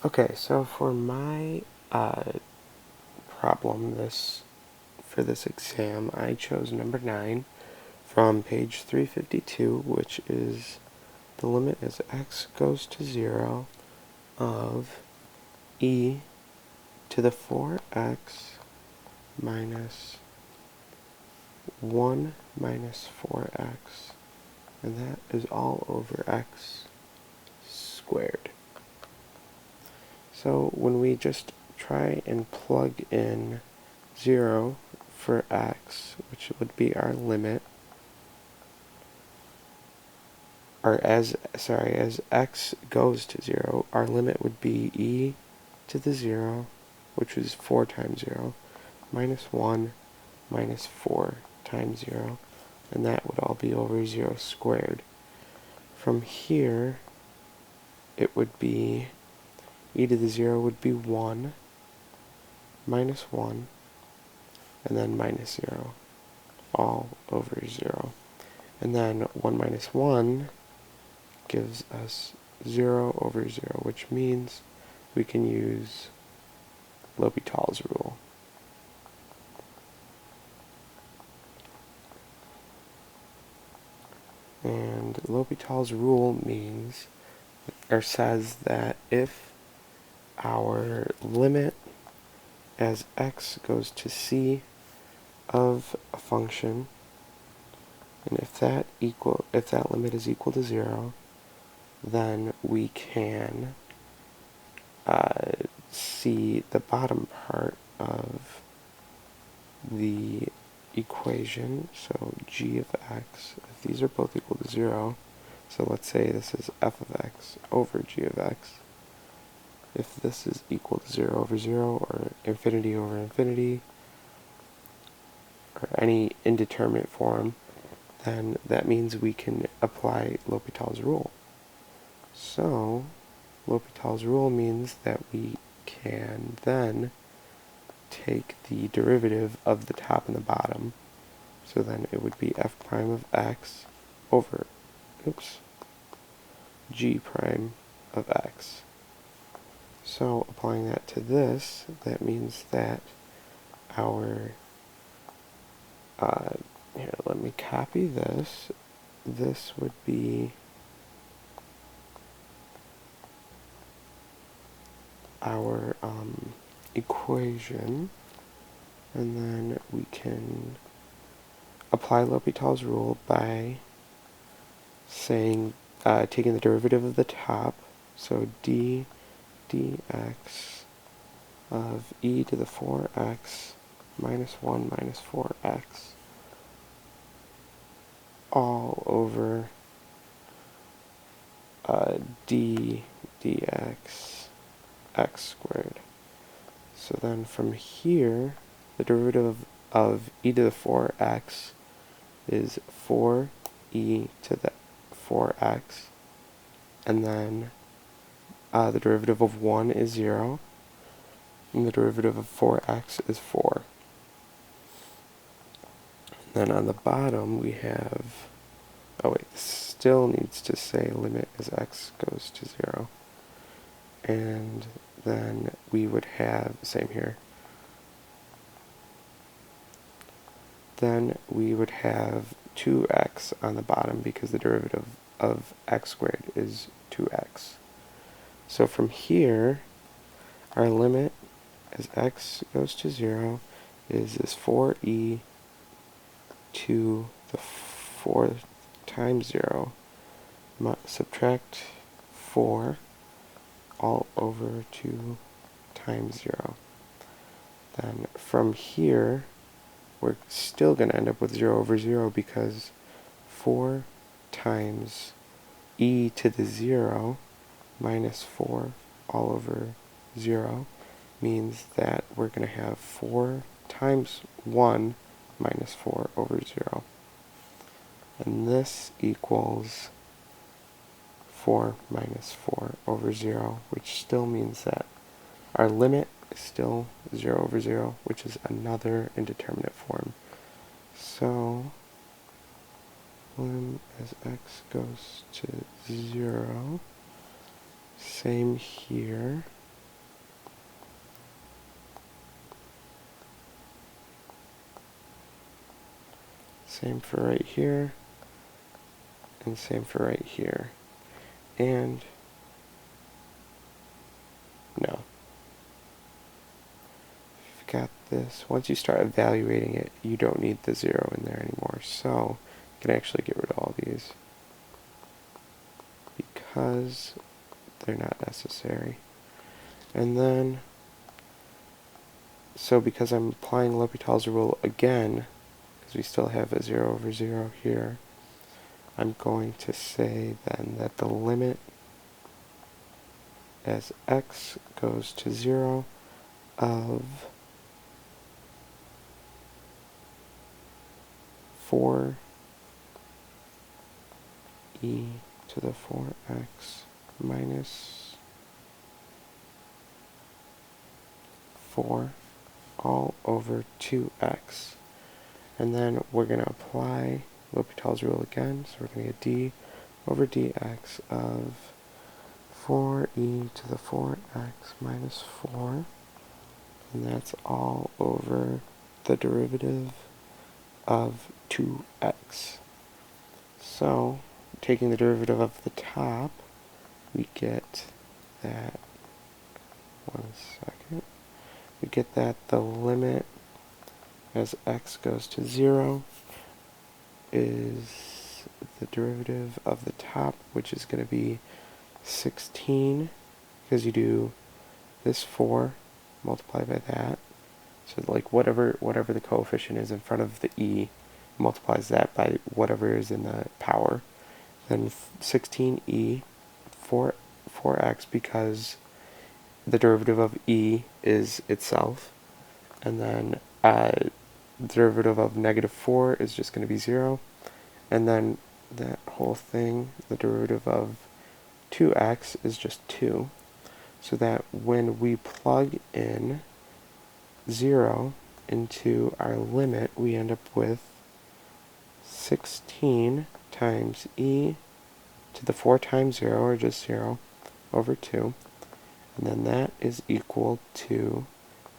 Okay, so for my problem for this exam, I chose number 9 from page 352, which is the limit as x goes to 0 of e to the 4x minus 1 minus 4x, and that is all over x squared. So when we just try and plug in 0 for x, which would be our limit, or as x goes to 0, our limit would be e to the 0, which is 4 times 0, minus 1 minus 4 times 0, and that would all be over 0 squared. From here, it would be e to the 0 would be 1 minus 1, and then minus 0, all over 0. And then 1 minus 1 gives us 0 over 0, which means we can use L'Hopital's rule. And L'Hopital's rule means, or says, that if our limit as x goes to c of a function, and if that limit is equal to 0, then we can see the bottom part of the equation, so g of x, if these are both equal to 0, so let's say this is f of x over g of x, if this is equal to 0 over 0, or infinity over infinity, or any indeterminate form, then that means we can apply L'Hopital's rule. So, L'Hopital's rule means that we can then take the derivative of the top and the bottom. So then it would be f prime of x over, g prime of x. So applying that to this, that means that our, here, let me copy this. This would be our equation, and then we can apply L'Hopital's rule by saying, taking the derivative of the top, so d dx of e to the 4x minus 1 minus 4x all over d dx x squared. So then from here, the derivative of e to the 4x is 4e to the 4x, and then the derivative of 1 is 0, and the derivative of 4x is 4. And then on the bottom we have, oh wait, this still needs to say limit as x goes to 0. And then we would have, same here, then we would have 2x on the bottom because the derivative of x squared is 2x. So from here, our limit as x goes to 0 is this 4e to the 4 times 0, subtract 4 all over 2 times 0. Then from here, we're still going to end up with 0 over 0 because 4 times e to the 0 minus 4 all over 0 means that we're going to have 4 times 1 minus 4 over 0. And this equals 4 minus 4 over 0, which still means that our limit is still 0 over 0, which is another indeterminate form. So, lim as x goes to 0, same here. Same for right here, and same for right here. And no. You've got this. Once you start evaluating it, you don't need the 0 in there anymore. So you can actually get rid of all these because they're not necessary. And then, so because I'm applying L'Hopital's rule again, because we still have a 0 over 0 here, I'm going to say then that the limit as x goes to 0 of 4e to the 4x minus 4 all over 2x. And then we're going to apply L'Hopital's rule again, so we're going to get d over dx of 4e to the 4x minus 4, and that's all over the derivative of 2x. So, taking the derivative of the top, we get that, we get that the limit as x goes to 0 is the derivative of the top, which is going to be 16, because you do this 4 multiplied by that. So like whatever the coefficient is in front of the e, multiplies that by whatever is in the power. Then 16e, 4x, because the derivative of e is itself. And then the derivative of negative 4 is just going to be 0. And then that whole thing, the derivative of 2x is just 2. So that when we plug in 0 into our limit, we end up with 16 times e to the 4 times 0, or just 0, over 2. And then that is equal to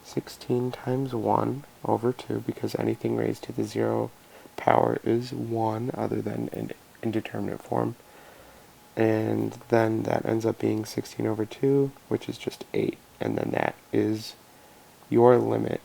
16 times 1 over 2, because anything raised to the 0 power is 1 other than an indeterminate form. And then that ends up being 16 over 2, which is just 8. And then that is your limit